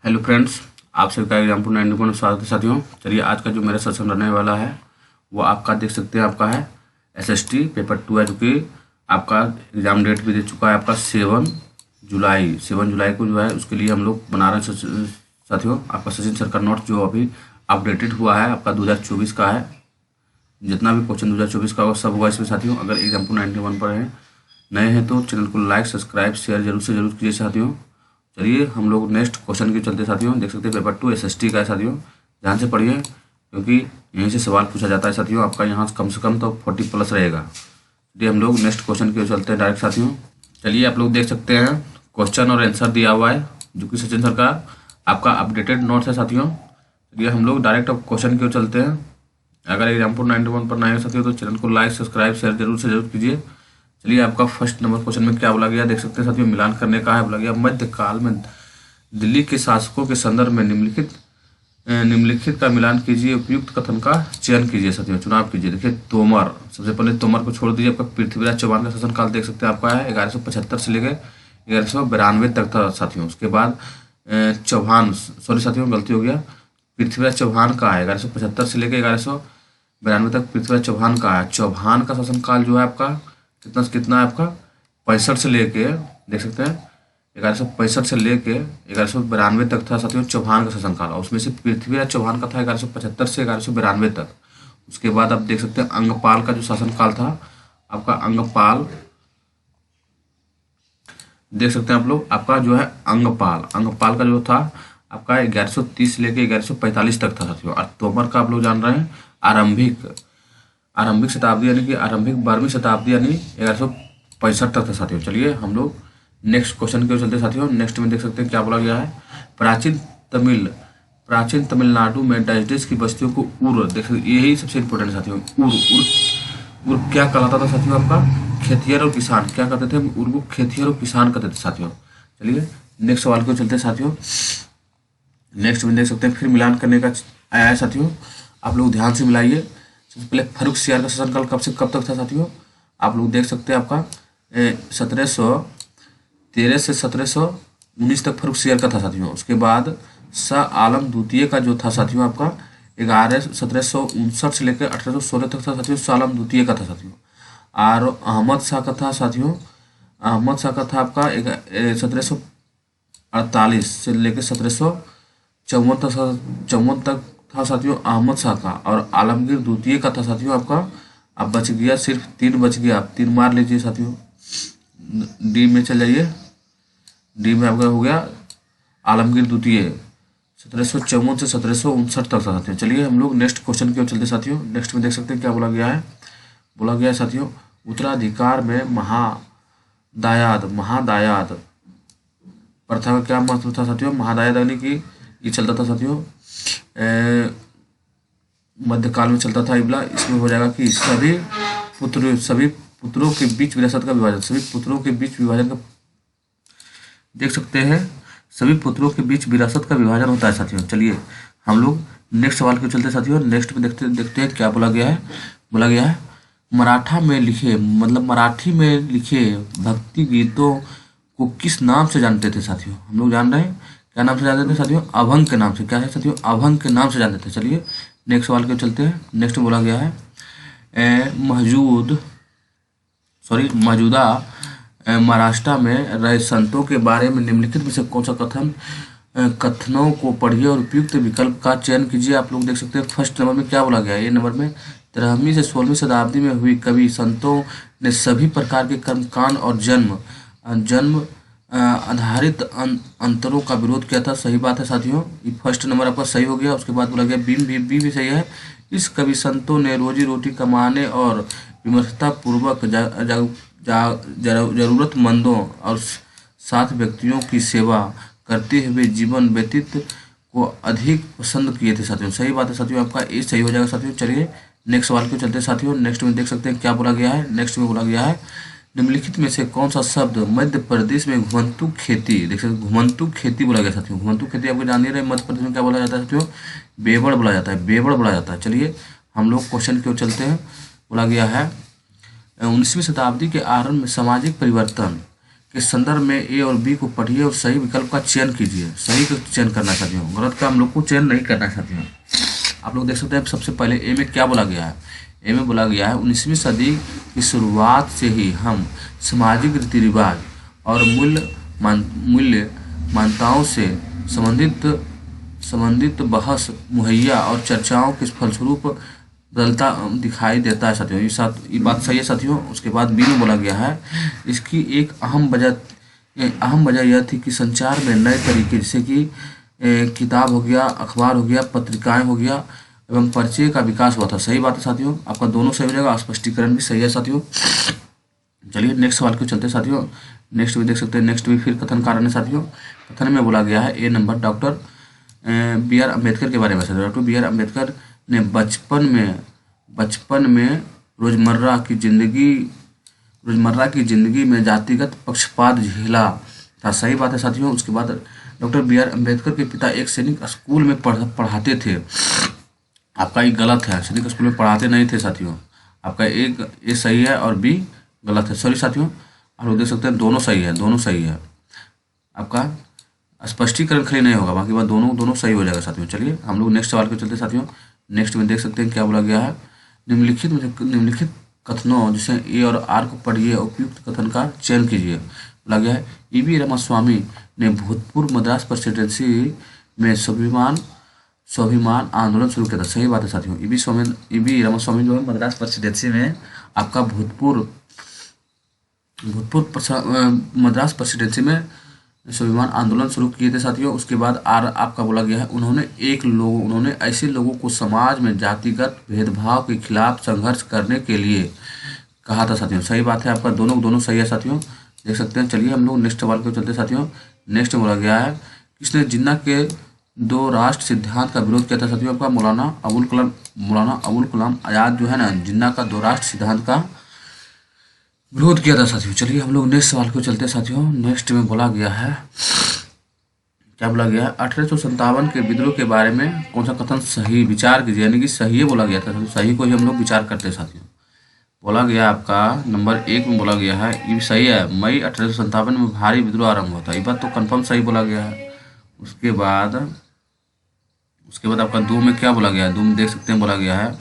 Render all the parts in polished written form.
Hello friends, आप सभी का एग्जाम्पल 91 में स्वागत है साथियों। चलिए आज का जो मेरा सेशन रहने वाला है वो आपका देख सकते हैं, आपका है एसएसटी पेपर 2 है, जो कि आपका एग्ज़ाम डेट भी दे चुका है। आपका 7 जुलाई को जो है उसके लिए हम लोग बना रहे हैं साथियों। आपका सचिन सर का नोट जो अभी अपडेटेड हुआ है आपका 2024 का है। जितना भी क्वेश्चन 2024 का होगा सब होगा इसमें साथियों। अगर एग्जाम्पल 91 पर है नए हैं तो चैनल को लाइक सब्सक्राइब शेयर जरूर से जरूर कीजिए साथियों। चलिए हम लोग नेक्स्ट क्वेश्चन के चलते साथियों। देख सकते हैं पेपर 2 एसएसटी का है साथियों। ध्यान से पढ़िए क्योंकि यहीं से सवाल पूछा जाता है साथियों। आपका यहाँ कम से कम तो 40 प्लस रहेगा। चलिए हम लोग नेक्स्ट क्वेश्चन के चलते हैं डायरेक्ट साथियों। चलिए आप लोग देख सकते हैं क्वेश्चन और आंसर दिया हुआ है जो कि सचिन सर का आपका अपडेटेड नोट्स है साथियों। चलिए हम लोग डायरेक्ट अब क्वेश्चन की ओर चलते हैं। अगर एग्जाम्पल 91 पर नए हो साथियों तो चैनल को लाइक सब्सक्राइब शेयर जरूर से जरूर कीजिए। चलिए आपका फर्स्ट नंबर क्वेश्चन में क्या बोला गया देख सकते हैं साथियों। मिलान करने का है बोला गया। मध्यकाल में दिल्ली के शासकों के संदर्भ में निम्नलिखित का मिलान कीजिए, उपयुक्त कथन का चयन कीजिए साथियों, चुनाव कीजिए। देखिए तोमर, सबसे पहले तोमर को छोड़ दीजिए। आपका पृथ्वीराज चौहान का शासनकाल देख सकते हैं आपका है 1175 से लेकर 1192 तक था साथियों। उसके बाद चौहान, सॉरी साथियों गलती हो गया, पृथ्वीराज चौहान का है 1175 से लेकर 1192 तक पृथ्वीराज चौहान का है। चौहान का शासनकाल जो है आपका कितना से कितना है आपका 65 से लेके देख सकते हैं 1165 से लेके 1192 तक था साथियों चौहान का शासनकाल। और उसमें से पृथ्वीराज चौहान का था 1175 से 1192 तक। उसके बाद आप देख सकते हैं अंगपाल का जो शासनकाल था आपका अंगपाल देख सकते हैं आप लोग। आपका जो है अंगपाल का जो था आपका 1130 से लेके 1145 तक था साथियों। और तोमर का आप लोग जान रहे हैं आरंभिक शताब्दी यानी कि आरंभिक 12वीं शताब्दी यानी 1165 तक था साथियों। चलिए हम लोग नेक्स्ट क्वेश्चन के चलते साथियों। नेक्स्ट में देख सकते हैं क्या बोला गया है। प्राचीन तमिलनाडु में डच की बस्तियों को उर, देख सकते यही सबसे इंपॉर्टेंट साथियों। उर क्या कहलाता था साथियों आपका खेतिहर और किसान। क्या कहते थे उर को? खेतिहर और किसान कहते थे साथियों। चलिए नेक्स्ट सवाल को चलते साथियों। नेक्स्ट में देख सकते हैं फिर मिलान करने का आया है साथियों। आप लोग ध्यान से मिलाइए। सबसे पहले फर्रुखसियार का शासनकाल कब से कब तक था साथियों। आप लोग देख सकते हैं आपका 1713 से 1719 तक फर्रुखसियार का था साथियों। उसके बाद शाह आलम द्वितीय का जो था साथियों आपका 1759 से लेकर 1816 तक था साथियों। शाह आलम द्वितीय का था साथियों। और अहमद शाह का था साथियों। अहमद शाह का था आपका 1748 से लेकर 1754 तक था साथियों अहमद शाह का। और आलमगीर द्वितीय का था साथियों आपका। अब बच गया सिर्फ 3 बच गया। आप 3 मार लीजिए साथियों। डी में चल जाइए। डी में आपका हो गया आलमगीर द्वितीय 1754 से 1759 तक था साथियों। चलिए हम लोग नेक्स्ट क्वेश्चन की ओर चलते साथियों। नेक्स्ट में देख सकते हैं क्या बोला गया है। बोला गया है साथियों उत्तराधिकार में महादायाद प्रथा का क्या महत्व था साथियों। महादायाद यानी कि ये चलता था साथियों मध्यकाल में चलता था इबला। इसमें हो जाएगा कि सभी पुत्रों के बीच विरासत का विभाजन, सभी पुत्रों के बीच विभाजन का देख सकते हैं सभी पुत्रों के बीच विरासत का विभाजन होता है साथियों। चलिए हम लोग नेक्स्ट सवाल के चलते साथियों। नेक्स्ट में देखते हैं क्या बोला गया है। बोला गया है मराठी में लिखे भक्ति गीतों को किस नाम से जानते थे साथियों। हम लोग जान रहे हैं क्या नाम से जानते थे साथियों। अभंग के नाम से। क्या है साथियों? अभंग के नाम से जानते थे। चलिए नेक्स्ट सवाल के चलते हैं। नेक्स्ट में बोला गया है मौजूदा महाराष्ट्र में रहे संतों के बारे में निम्नलिखित में से कौन सा कथनों को पढ़िए और उपयुक्त विकल्प का चयन कीजिए। आप लोग देख सकते हैं फर्स्ट नंबर में क्या बोला गया है। ये नंबर में 13वीं से 16वीं शताब्दी में हुई कवि संतों ने सभी प्रकार के कर्मकांड और जन्म आधारित अंतरों का विरोध किया था। सही बात है साथियों। ये फर्स्ट नंबर आपका सही हो गया। उसके बाद बोला गया बी भी सही है। इस कवि संतों ने रोजी रोटी कमाने और विमर्शता पूर्वक जरूरतमंदों और साथ व्यक्तियों की सेवा करते हुए जीवन व्यतीत को अधिक पसंद किए थे साथियों। सही बात है साथियों। आपका ये सही हो जाएगा साथियों। चलिए नेक्स्ट सवाल को चलते साथियों। नेक्स्ट में देख सकते हैं क्या बोला गया है। नेक्स्ट में बोला गया है निम्नलिखित में से कौन सा शब्द मध्य प्रदेश में घुमंतु खेती, देख सकते घुमंतु खेती बोला गया साथियों। घुमंतु खेती आपको जान नहीं रहे मध्य प्रदेश में क्या बोला जाता है साथियों। बेवड़ बोला जाता है। चलिए हम लोग क्वेश्चन की ओर चलते हैं। बोला गया है 19वीं शताब्दी के आरंभ में सामाजिक परिवर्तन के संदर्भ में ए और बी को पढ़िए और सही विकल्प का चयन कीजिए। सही का चयन करना चाहती हूँ, गलत का हम लोग को चयन नहीं करना चाहती हूँ। आप लोग देख सकते हैं सबसे पहले ए में क्या बोला गया है। ए में बोला गया है 19वीं सदी की शुरुआत से ही हम सामाजिक रीति रिवाज और मूल्य मान्यताओं से संबंधित बहस मुहैया और चर्चाओं के फलस्वरूप बदलता दिखाई देता है साथियों। ये बात सही है साथियों। उसके बाद बी में बोला गया है इसकी एक अहम वजह यह थी कि संचार में नए तरीके जैसे कि किताब हो गया, अखबार हो गया, पत्रिकाएं हो गया एवं परिचय का विकास हुआ था। सही बात है साथियों, आपका दोनों सही हो जाएगा। स्पष्टीकरण भी सही है साथियों। चलिए नेक्स्ट सवाल को चलते साथियों। नेक्स्ट भी देख सकते हैं, नेक्स्ट भी फिर कथन कारण है साथियों। कथन में बोला गया है A number doctor B R Ambedkar के बारे में। डॉक्टर बी आर अम्बेडकर ने बचपन में रोजमर्रा की जिंदगी में जातिगत पक्षपात झेला था। सही बात है साथियों। उसके बाद डॉक्टर बी आर अम्बेडकर के पिता एक सैनिक स्कूल में पढ़ाते थे। आपका ये गलत है, सैनिक स्कूल में पढ़ाते नहीं थे साथियों। आपका एक ए सही है और बी गलत है। सॉरी साथियों, आप लोग देख सकते हैं दोनों सही है, दोनों सही है। आपका स्पष्टीकरण खाली नहीं होगा, बाकी बात दोनों सही हो जाएगा साथियों। चलिए हम लोग नेक्स्ट सवाल पे चलते साथियों। नेक्स्ट में देख सकते हैं क्या बोला गया है। निम्नलिखित कथनों जिसे ए और आर को पढ़िए, उपयुक्त कथन का चयन कीजिए। बोला गया है ईवी रामास्वामी ने भूतपूर्व मद्रास प्रेसिडेंसी में स्वाभिमान आंदोलन शुरू किया था। सही बात है साथियों। ईवी रामास्वामी जो है मद्रास प्रेसिडेंसी में आपका भूतपूर्व मद्रास प्रेसिडेंसी में स्वाभिमान आंदोलन शुरू किए थे साथियों। उसके बाद आर आपका बोला गया है उन्होंने ऐसे लोगों को समाज में जातिगत भेदभाव के खिलाफ संघर्ष करने के लिए कहा था साथियों। सही बात है, आपका दोनों सही है साथियों, देख सकते हैं। चलिए हम लोग नेक्स्ट सवाल को चलते साथियों। नेक्स्ट बोला गया है किसने जिन्ना के दो राष्ट्र सिद्धांत का विरोध किया था साथियों। आपका मौलाना अबुल कलाम आजाद जो है ना, जिन्ना का दो राष्ट्र सिद्धांत का विरोध किया था साथियों। चलिए हम लोग नेक्स्ट सवाल को चलते साथियों। नेक्स्ट में बोला गया है क्या बोला गया है 1857 के विद्रोह के बारे में कौन सा कथन सही विचार कीजिए, यानी कि सही बोला गया था। सही को ही हम लोग विचार करते हैं साथियों। बोला गया आपका नंबर 1 में बोला गया है, ये सही है, मई 1857 में भारी विद्रोह आरंभ हुआ था। ये बात तो कंफर्म सही बोला गया है। उसके बाद आपका 2 में क्या बोला गया है, 2 में देख सकते हैं बोला गया है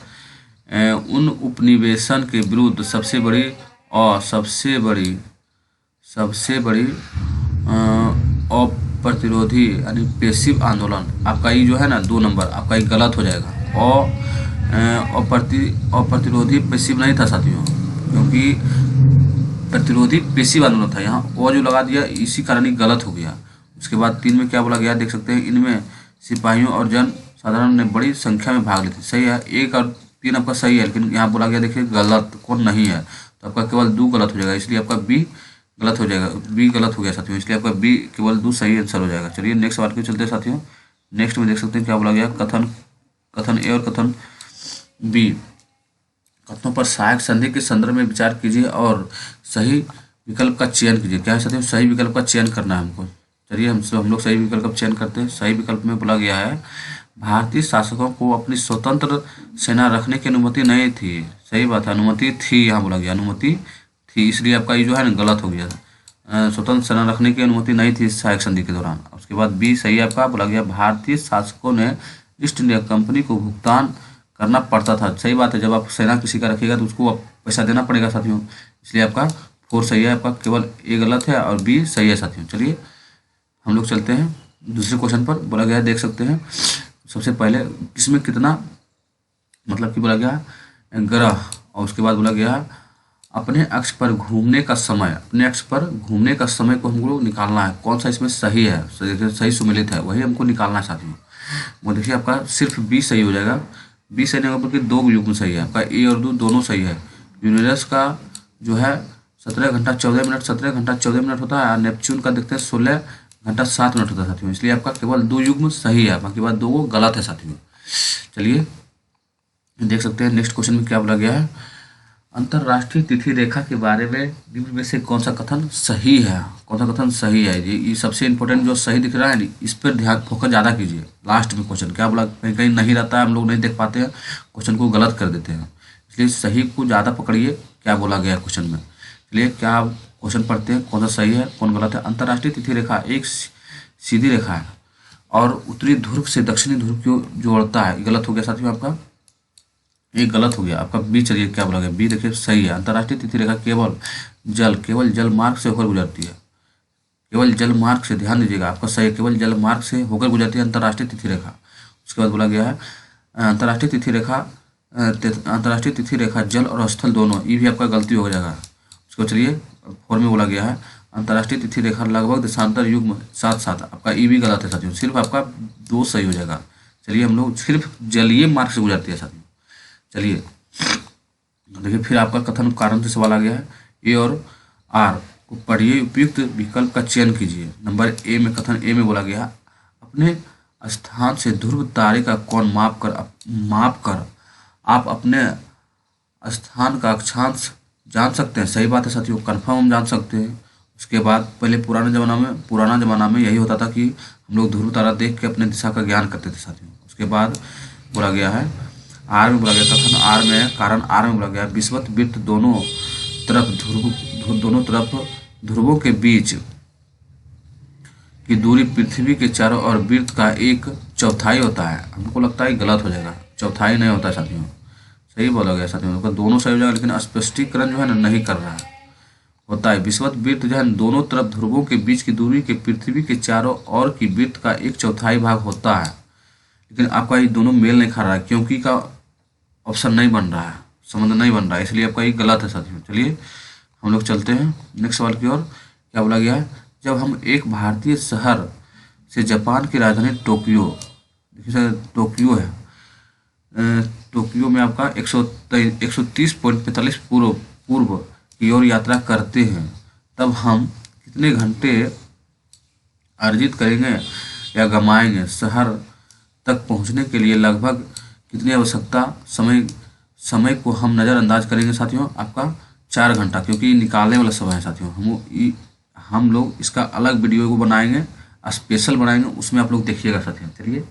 उन उपनिवेशन के विरुद्ध सबसे बड़ी अप्रतिरोधी यानी पेसिव आंदोलन। आपका ये जो है ना 2 नंबर आपका ये गलत हो जाएगा। अप्रतिरोधी पेसिव नहीं था साथियों, क्योंकि प्रतिरोधी पेसिव आंदोलन था। यहाँ वो जो लगा दिया इसी कारण ही गलत हो गया। उसके बाद 3 में क्या बोला गया देख सकते हैं, इनमें सिपाहियों और जन साधारण ने बड़ी संख्या में भाग ली थी। सही है, 1 और 3 आपका सही है, लेकिन यहाँ बोला गया देखिए गलत कौन नहीं है, तो आपका केवल 2 गलत हो जाएगा, इसलिए आपका बी गलत हो जाएगा। बी गलत हो गया साथियों, इसलिए आपका बी केवल 2 सही आंसर हो जाएगा। चलिए नेक्स्ट सवाल पे चलते हैं साथियों। नेक्स्ट में देख सकते हैं क्या बोला गया, कथन ए और कथन बी। कथनों पर सहायक संधि के संदर्भ में विचार कीजिए और सही विकल्प का चयन कीजिए। क्या है साथियों, सही विकल्प का चयन करना है हमको। चलिए हम लोग सही विकल्प का चयन करते हैं। सही विकल्प में बोला गया है भारतीय शासकों को अपनी स्वतंत्र सेना रखने की अनुमति नहीं थी। सही बात है, अनुमति थी, यहाँ बोला गया अनुमति थी, इसलिए आपका ये जो है ना गलत हो गया था। स्वतंत्र सेना रखने की अनुमति नहीं थी सहायक संधि के दौरान। उसके बाद बी सही आपका बोला गया भारतीय शासकों ने ईस्ट इंडिया कंपनी को भुगतान करना पड़ता था। सही बात है, जब आप सेना किसी का रखिएगा तो उसको पैसा देना पड़ेगा साथियों, इसलिए आपका 4 सही है। आपका केवल ए गलत है और बी सही है साथियों। चलिए हम लोग चलते हैं दूसरे क्वेश्चन पर। बोला गया देख सकते हैं सबसे पहले इसमें कितना मतलब कि बोला गया ग्रह, और उसके बाद बोला गया अपने अक्ष पर घूमने का समय को हम लोग निकालना है। कौन सा इसमें सही है, सही सुमेलित है, वही हमको निकालना है साथियों। वो देखिए आपका सिर्फ बी सही हो जाएगा। बी सही नहीं होगा बल्कि 2 युग्म सही है। आपका ए और 2 दोनों सही है। यूरेनस का जो है 17 घंटा 14 मिनट होता है, और नेपच्यून का देखते हैं 16 घंटा 7 मिनट होता है साथियों, इसलिए आपका केवल 2 युग्म सही है, बाकी बात 2 गलत है साथियों। चलिए देख सकते हैं नेक्स्ट क्वेश्चन में क्या बोला गया है, अंतरराष्ट्रीय तिथि रेखा के बारे में निम्न में से कौन सा कथन सही है। ये सबसे इंपॉर्टेंट जो सही दिख रहा है इस पर ध्यान फोकस ज़्यादा कीजिए। लास्ट में क्वेश्चन क्या बोला, कहीं नहीं रहता है, हम लोग नहीं देख पाते हैं, क्वेश्चन को गलत कर देते हैं, इसलिए सही को ज़्यादा पकड़िए क्या बोला गया क्वेश्चन में। चलिए क्या क्वेश्चन पढ़ते हैं, कौन सा सही है कौन गलत है। अंतर्राष्ट्रीय तिथि रेखा एक सीधी रेखा है और उत्तरी ध्रुव से दक्षिणी ध्रुव को जोड़ता है। ये गलत हो गया साथियों आपका, ये गलत हो गया आपका। बी चलिए क्या बोला गया, बी देखिए सही है। अंतर्राष्ट्रीय तिथि रेखा केवल जल मार्ग से होकर गुजरती है। केवल जल मार्ग से, ध्यान दीजिएगा आपका सही है, केवल जल मार्ग से होकर गुजरती है अंतर्राष्ट्रीय तिथि रेखा। उसके बाद बोला गया है अंतर्राष्ट्रीय तिथि रेखा जल और स्थल दोनों, ये भी आपका गलती हो जाएगा। उसको चलिए फोर में बोला गया है अंतर्राष्ट्रीय तिथि रेखा लगभग देशांतर युग साथ साथ, आपका ये भी गलत है साथियों, सिर्फ आपका दो सही हो जाएगा। चलिए हम लोग सिर्फ जलीय मार्ग से गुजरती है साथियों। चलिए देखिए फिर आपका कथन कारण से सवाल आ गया है, ए और आर को पढ़िए, उपयुक्त विकल्प का चयन कीजिए। नंबर ए में, कथन ए में बोला गया अपने स्थान से ध्रुव तारे का कोण माप कर आप अपने स्थान का अक्षांश जान सकते हैं। सही बात है साथियों, कन्फर्म हम जान सकते हैं। उसके बाद पहले पुराना ज़माना में यही होता था कि हम लोग ध्रुव तारा देख के अपने दिशा का ज्ञान करते थे साथियों। उसके बाद बोला गया है आर में बोला गया, कथन आर में, कारण आर में बोला गया विषुवत वृत्त दोनों तरफ ध्रुवों के बीच की दूरी पृथ्वी के चारों ओर वृत्त का 1/4 होता है। हमको लगता है गलत हो जाएगा, चौथाई नहीं होता है साथियों, सही बोला गया साथियों, तो दोनों सही हो जाएगा, लेकिन स्पष्टीकरण जो है ना नहीं कर रहा है। होता है विषुवत वृत्त जो है दोनों तरफ ध्रुवों के बीच की दूरी के पृथ्वी के चारों ओर की वृत्त का 1/4 भाग होता है, लेकिन आपका ये दोनों मेल नहीं खा रहा है, क्योंकि का ऑप्शन नहीं बन रहा है, संबंध नहीं बन रहा है, इसलिए आपका ये गलत है साथियों। चलिए हम लोग चलते हैं नेक्स्ट सवाल की ओर। क्या बोला गया है, जब हम एक भारतीय शहर से जापान की राजधानी टोक्यो, देखिए सर टोक्यो है, टोक्यो में आपका 130.45 पूर्व की ओर यात्रा करते हैं, तब हम कितने घंटे अर्जित करेंगे या गमाएंगे। शहर तक पहुंचने के लिए लगभग कितनी आवश्यकता समय को हम नज़रअंदाज करेंगे साथियों, आपका 4 घंटा, क्योंकि निकालने वाला समय है साथियों। हम लोग इसका अलग वीडियो को बनाएंगे, स्पेशल बनाएंगे, उसमें आप लोग देखिएगा साथियों। चलिए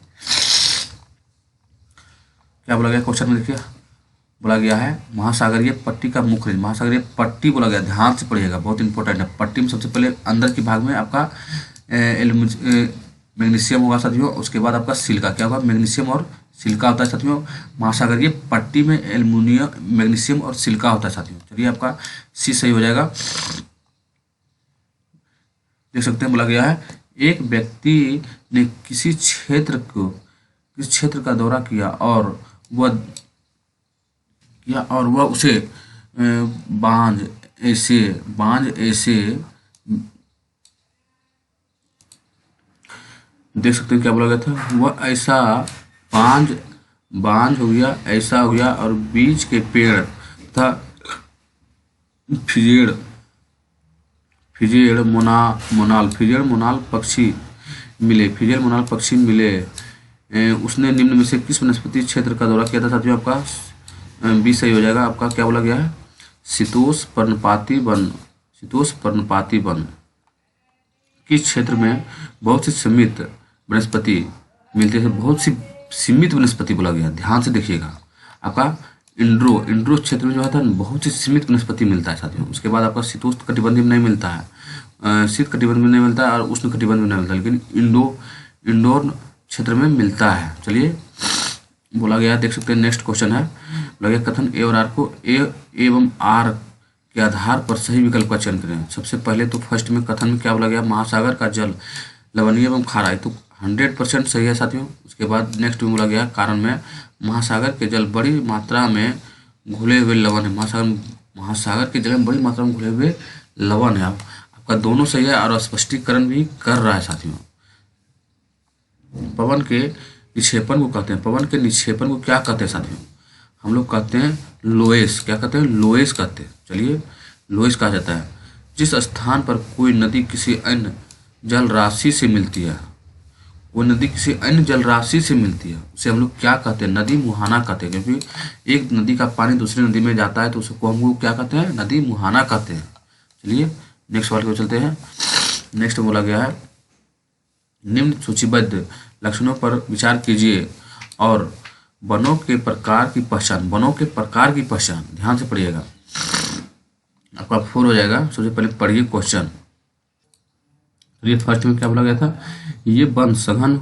क्या बोला गया क्वेश्चन में, देखिए बोला गया है महासागरीय पट्टी का मुख्य, महासागरीय पट्टी बोला गया, ध्यान से पढ़िएगा, बहुत इंपॉर्टेंट है। पट्टी में सबसे पहले अंदर के भाग में आपका मैग्नीशियम होगा साथियों, उसके बाद आपका सिलिका, क्या होगा मैग्नीशियम और सिलिका होता है साथियों। महासागरीय पट्टी में एल्युमिनियम, मैग्नीशियम और सिलिका होता है साथियों। चलिए आपका सी सही हो जाएगा। देख सकते हैं बोला गया है एक व्यक्ति ने किसी क्षेत्र का दौरा किया और वह उसे बांझ ऐसे देख सकते हैं क्या बोला गया था, वह ऐसा बांझ हो गया, ऐसा हो गया, और बीच के पेड़ तथा फिजेड़ मोनाल पक्षी मिले। उसने निम्न में से किस वनस्पति क्षेत्र का दौरा किया था साथियों, आपका बी सही हो जाएगा। आपका क्या बोला गया है शीतोष्ण पर्णपाती वन किस क्षेत्र में बहुत सी सीमित वनस्पति मिलती है, बहुत सी सीमित वनस्पति बोला गया, ध्यान से देखिएगा। आपका इंड्रो क्षेत्र में जो है बहुत सी सीमित वनस्पति मिलता है साथियों। उसके बाद आपका शीतोष्ण कटिबंध में नहीं मिलता है, शीत कटिबंध में नहीं मिलता है, और उष्ण कटिबंध में नहीं मिलता, लेकिन इंडोर क्षेत्र में मिलता है। चलिए बोला गया, देख सकते हैं नेक्स्ट क्वेश्चन है, बोला गया कथन ए और आर को ए एवं आर के आधार पर सही विकल्प का चयन करें। सबसे पहले तो फर्स्ट में कथन में क्या बोला गया, महासागर का जल लवणीय एवं खारा है, तो 100% सही है साथियों। उसके बाद नेक्स्ट में बोला गया कारण में महासागर के जल बड़ी मात्रा में घुले हुए लवण है, महासागर के जल में बड़ी मात्रा में घुले हुए लवण है। आपका दोनों सही है और स्पष्टीकरण भी कर रहा है साथियों। पवन के निक्षेपण को कहते हैं, पवन के निक्षेपण को क्या कहते हैं साथियों, हम लोग कहते हैं लोएस, क्या कहते हैं लोएस कहते हैं। चलिए लोएस कहा जाता है जिस स्थान पर कोई नदी किसी अन्य जल राशि से मिलती है, वो नदी किसी अन्य जल राशि से मिलती है, उसे हम लोग क्या कहते हैं, नदी मुहाना कहते हैं, क्योंकि एक नदी का पानी दूसरी नदी में जाता है तो उसको हम लोग क्या कहते हैं, नदी मुहाना कहते हैं। चलिए नेक्स्ट सवाल को चलते हैं। नेक्स्ट बोला गया है निम्न सूचीबद्ध लक्षणों पर विचार कीजिए और वनों के प्रकार की पहचान, ध्यान से पढ़िएगा। आपका 4 हो जाएगा। सबसे पहले पढ़िए क्वेश्चन। तो ये फर्स्ट में क्या बोला गया था, ये वन सघन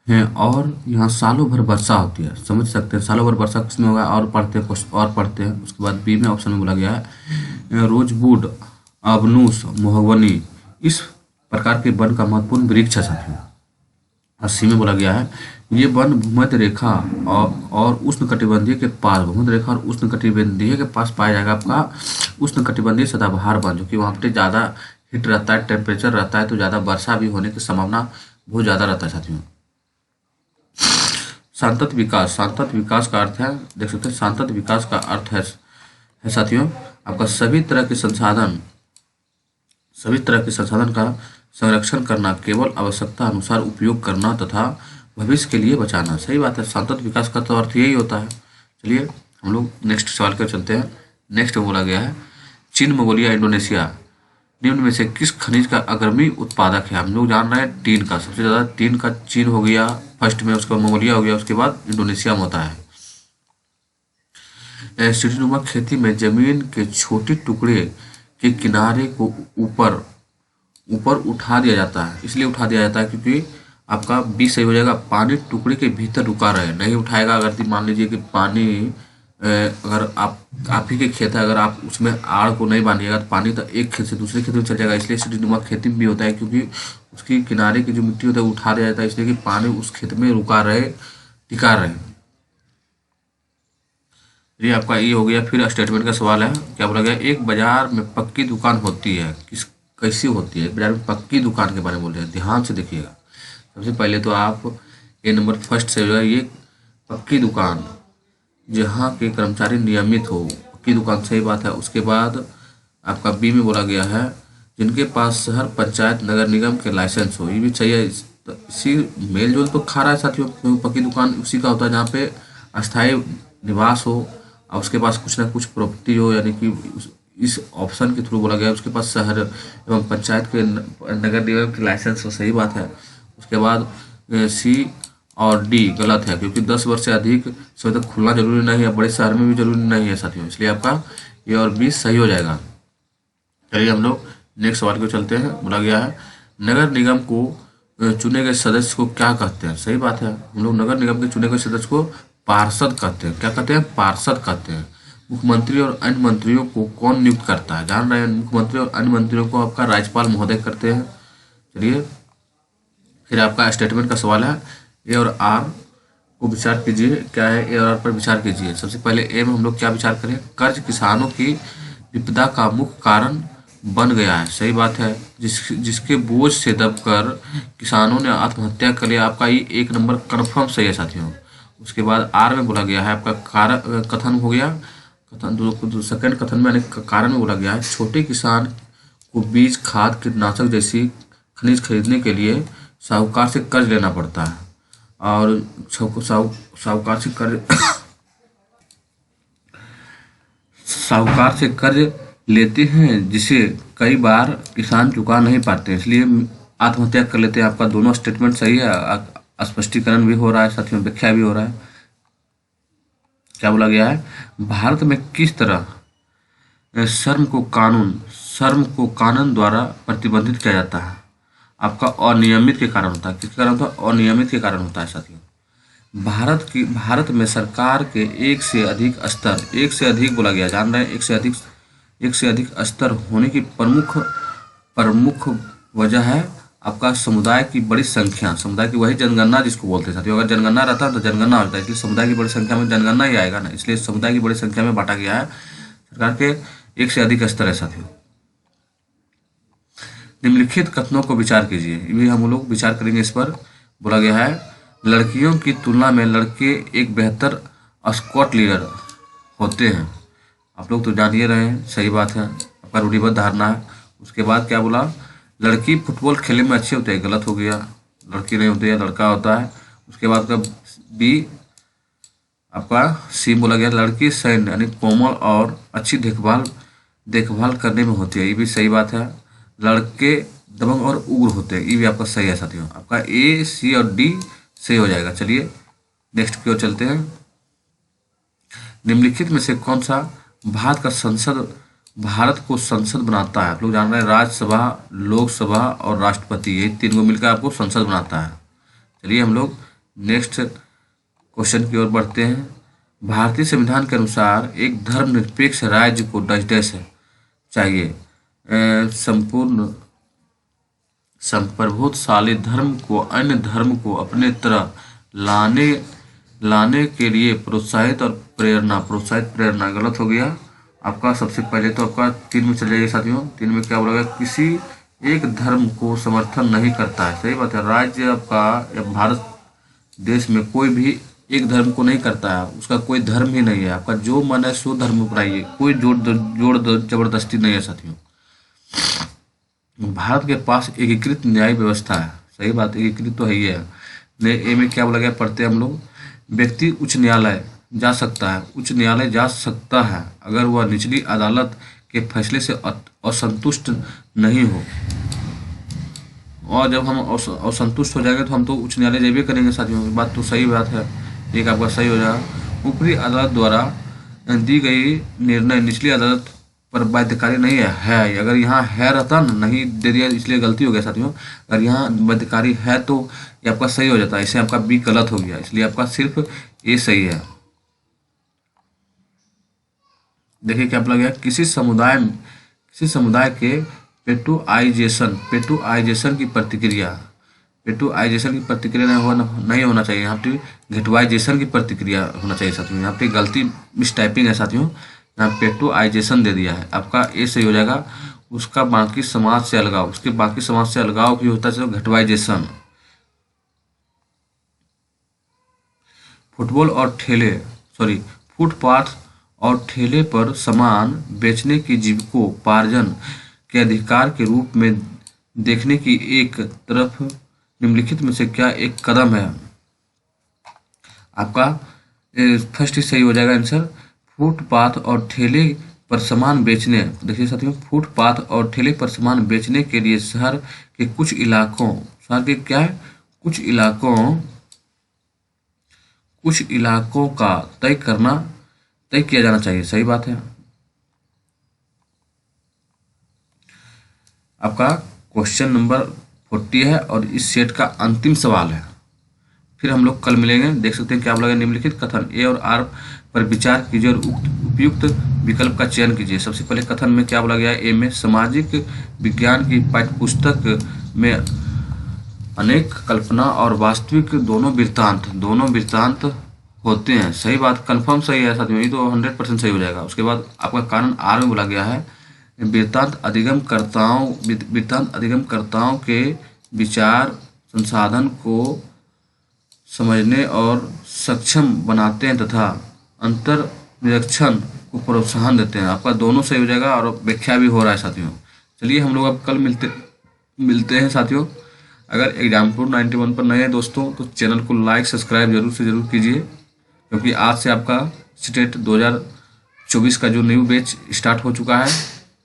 है और यहाँ सालों भर वर्षा होती है। समझ सकते हैं सालों भर वर्षा किसमें होगा, और पढ़ते हैं और पढ़ते हैं। उसके बाद बी में ऑप्शन में बोला गया है रोजवुड, अबनूस, मोहगनी इस प्रकार के वन का महत्वपूर्ण वृक्ष है साथियों। 80 में बोला गया है ये वन भूमध्य रेखा और उष्णकटिबंधीय के पास, भूमध्य रेखा और उष्णकटिबंधीय के पास पाया जाएगा आपका उष्णकटिबंधीय सदाबहार वन, जो कि वहाँ पे ज़्यादा हीट रहता है, टेम्परेचर रहता है, तो ज़्यादा वर्षा भी होने की संभावना बहुत ज़्यादा रहता है साथियों। सांतत विकास, सांतत विकास का अर्थ है, देख सकते हैं सांतत विकास का अर्थ है साथियों आपका सभी तरह के संसाधन का संरक्षण करना, केवल आवश्यकता अनुसार उपयोग करना तथा भविष्य के लिए बचाना। सही बात है, सांतत विकास का तो अर्थ यही होता है। चलिए हम लोग नेक्स्ट सवाल पर चलते हैं। नेक्स्ट में बोला गया है चीन, मंगोलिया, इंडोनेशिया निम्न में से किस खनिज का अग्रणी उत्पादक है। हम लोग जान रहे हैं टीन का, सबसे ज़्यादा टीन का चीन हो गया फर्स्ट में, उसके बाद मंगोलिया हो गया, उसके बाद इंडोनेशिया में होता है। सीढ़ीनुमा खेती में जमीन के छोटे टुकड़े के किनारे को ऊपर ऊपर उठा दिया जाता है। इसलिए उठा दिया जाता है क्योंकि आपका बी सही हो जाएगा, पानी टुकड़े के भीतर रुका रहे, नहीं उठाएगा। अगर मान लीजिए कि पानी अगर आप ही के खेत है, अगर आप उसमें आड़ को नहीं बांधिएगा तो पानी तो एक खेत से दूसरे खेत में चल जाएगा। इसलिए सीढ़ीनुमा खेती में भी होता है क्योंकि उसकी किनारे की जो मिट्टी होता है वो उठा दिया जाता है, इसलिए कि पानी उस खेत में रुका रहे, टिका रहे। ये आपका ये हो गया। फिर स्टेटमेंट का सवाल है, क्या बोला गया, एक बाजार में पक्की दुकान होती है, कैसी होती है। बाजार में पक्की दुकान के बारे में बोल रहे हैं, ध्यान से देखिएगा। सबसे पहले तो आप ये नंबर फर्स्ट से जो है, ये पक्की दुकान जहाँ के कर्मचारी नियमित हो, पक्की दुकान, सही बात है। उसके बाद आपका बी में बोला गया है जिनके पास शहर पंचायत नगर निगम के लाइसेंस हो, ये भी सही है। इसी मेल जोल तो खा रहा है साथियों, पक्की दुकान उसी का होता है जहाँ पे अस्थायी निवास हो और उसके पास कुछ ना कुछ प्रॉपर्टी हो, यानी कि इस ऑप्शन के थ्रू बोला गया उसके पास शहर एवं पंचायत के नगर निगम के लाइसेंस हो, सही बात है। उसके बाद सी और डी गलत है क्योंकि 10 वर्ष से अधिक समय तक खुलना जरूरी नहीं है, बड़े शहर में भी जरूरी नहीं है साथियों, इसलिए आपका ए और बी सही हो जाएगा। चलिए हम लोग नेक्स्ट सवाल को चलते हैं। बोला गया है नगर निगम को चुने गए सदस्य को क्या कहते हैं। सही बात है, हम लोग नगर निगम के चुने गए सदस्य को पार्षद कहते हैं। क्या कहते हैं, पार्षद कहते हैं। मुख्यमंत्री और अन्य मंत्रियों को कौन नियुक्त करता है, जान रहे हैं। मुख्यमंत्री और अन्य मंत्रियों को आपका राज्यपाल महोदय करते हैं। चलिए फिर आपका स्टेटमेंट का सवाल है, ए और आर को विचार कीजिए। क्या है, ए और आर पर विचार कीजिए। सबसे पहले ए में हम लोग क्या विचार करें, कर्ज किसानों की विपदा का मुख्य कारण बन गया है। सही बात है, जिसके बोझ से दबकर किसानों ने आत्महत्या कर लिया। आपका ये एक नंबर कन्फर्म सही है साथियों। उसके बाद आर में बोला गया है आपका कारण कथन हो गया, कथन सेकंड कथन में कारण में बोला गया है छोटे किसान को बीज, खाद, कीटनाशक जैसी खनिज खरीदने के लिए साहूकार से कर्ज लेना पड़ता है और साहूकार से कर्ज लेते हैं, जिसे कई बार किसान चुका नहीं पाते, इसलिए आत्महत्या कर लेते हैं। आपका दोनों स्टेटमेंट सही है, स्पष्टीकरण भी हो रहा है साथियों, व्याख्या भी हो रहा है। क्या बोला गया है, भारत में किस तरह श्रम को कानून द्वारा प्रतिबंधित किया जाता है। आपका अनियमित के कारण होता है। किसके कारण होता है, अनियमित के कारण होता है साथियों। भारत में सरकार के एक से अधिक बोला गया, जान रहे हैं, एक से अधिक स्तर होने की प्रमुख वजह है आपका समुदाय की बड़ी संख्या। समुदाय की वही जनगणना जिसको बोलते हैं साथियों। अगर जनगणना रहता तो जनगणना होता है, इसलिए समुदाय की बड़ी संख्या में जनगणना ही आएगा ना, इसलिए समुदाय की बड़ी संख्या में बांटा गया है। सरकार के एक से अधिक स्तर है साथियों। निम्नलिखित कथनों को विचार कीजिए, ये भी हम लोग विचार करेंगे इस पर। बोला गया है लड़कियों की तुलना में लड़के एक बेहतर स्क्वाड लीडर होते हैं। आप लोग तो जान ही रहे हैं, सही बात है, आपका रूढ़िबद्ध धारणा है। उसके बाद क्या बोला, लड़की फुटबॉल खेलने में अच्छे होते हैं, गलत हो गया, लड़की नहीं होती है, लड़का होता है। उसके बाद का बी आपका सी बोला गया लड़की सैन्य यानी कोमल और अच्छी देखभाल करने में होती है, ये भी सही बात है। लड़के दबंग और उग्र होते हैं, ये भी आपका सही है साथियों। आपका ए, सी और डी सही हो जाएगा। चलिए नेक्स्ट की ओर चलते हैं। निम्नलिखित में से कौन सा भारत का संसद भारत को संसद बनाता है। आप लोग जान रहे हैं राज्यसभा, लोकसभा और राष्ट्रपति, ये तीन को मिलकर आपको संसद बनाता है। चलिए हम लोग नेक्स्ट क्वेश्चन की ओर बढ़ते हैं। भारतीय संविधान के अनुसार एक धर्मनिरपेक्ष राज्य को डैश चाहिए। संपूर्ण संप्रभुत्वशाली धर्म को अन्य धर्म को अपने तरह लाने के लिए प्रोत्साहित प्रेरणा गलत हो गया आपका। सबसे पहले तो आपका 3 में चल जाइए साथियों। 3 में क्या बोला गया, किसी एक धर्म को समर्थन नहीं करता है। सही बात है। राज्य आपका या भारत देश में कोई भी एक धर्म को नहीं करता है, उसका कोई धर्म ही नहीं है। आपका जो मन है सो धर्म अपनाइए, कोई जोड़ जबरदस्ती नहीं है साथियों। भारत के पास एकीकृत न्याय व्यवस्था है। सही बात, एकीकृत तो है ही है। ए में क्या बोला गया, पढ़ते हैं हम लोग। व्यक्ति उच्च न्यायालय जा सकता है अगर वह निचली अदालत के फैसले से असंतुष्ट नहीं हो। और जब हम असंतुष्ट हो जाएंगे तो हम तो उच्च न्यायालय जाइए करेंगे साथियों। बात तो सही बात है, एक आपका सही हो जाएगा। ऊपरी अदालत द्वारा दी गई निर्णय निचली अदालत पर बाध्यकारी नहीं है। अगर यहाँ है रहता ना, नहीं दे दिया इसलिए गलती हो गया साथियों। अगर यहाँ बाध्यकारी है तो ये आपका सही हो जाता है, इसे आपका बी गलत हो गया, इसलिए आपका सिर्फ ए सही है। देखिए क्या लग गया, किसी समुदाय के पेटुआइजेशन की प्रतिक्रिया नहीं होना चाहिए। यहाँ पे घेटवाइजेशन की प्रतिक्रिया होना चाहिए साथियों। यहाँ पे गलती मिसटाइपिंग है साथियों, यहाँ पेटुआइजेशन दे दिया है। आपका ए सही हो जाएगा। उसके बाकी समाज से अलगाव की होता है घेटवाइजेशन। फुटपाथ और ठेले पर सामान बेचने की जीविकोपार्जन के अधिकार के रूप में देखने की एक तरफ निम्नलिखित में से क्या एक कदम है। आपका फर्स्ट ही सही हो जाएगा आंसर। फुटपाथ और ठेले पर सामान बेचने, देखिए साथियों, फुटपाथ और ठेले पर सामान बेचने के लिए शहर के कुछ इलाकों का तय किया जाना चाहिए। सही बात है। आपका क्वेश्चन नंबर 40 है और इस सेट का अंतिम सवाल है। फिर हम लोग कल मिलेंगे। देख सकते हैं क्या बोला गया, निम्नलिखित कथन ए और आर पर विचार कीजिए और उपयुक्त विकल्प का चयन कीजिए। सबसे पहले कथन में क्या बोला गया, ए में सामाजिक विज्ञान की पाठ्यपुस्तक में अनेक कल्पना और वास्तविक दोनों वृत्तांत होते हैं। सही बात, कंफर्म सही है साथियों, ये तो 100% सही हो जाएगा। उसके बाद आपका कारण आर में बोला गया है, वृत्तांत अधिगमकर्ताओं के विचार संसाधन को समझने और सक्षम बनाते हैं तथा अंतर निरीक्षण को प्रोत्साहन देते हैं। आपका दोनों सही हो जाएगा और व्याख्या भी हो रहा है साथियों। चलिए हम लोग अब कल मिलते हैं साथियों। अगर एग्जाम्पुर 91 पर नए हैं दोस्तों तो चैनल को लाइक सब्सक्राइब जरूर कीजिए, क्योंकि आज से आपका स्टेट 2024 का जो न्यू बैच स्टार्ट हो चुका है,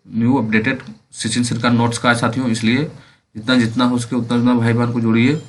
न्यू अपडेटेड शिक्षण सरकार नोट्स का है साथियों। इसलिए जितना हो सके उतना भाई बहन को जोड़िए।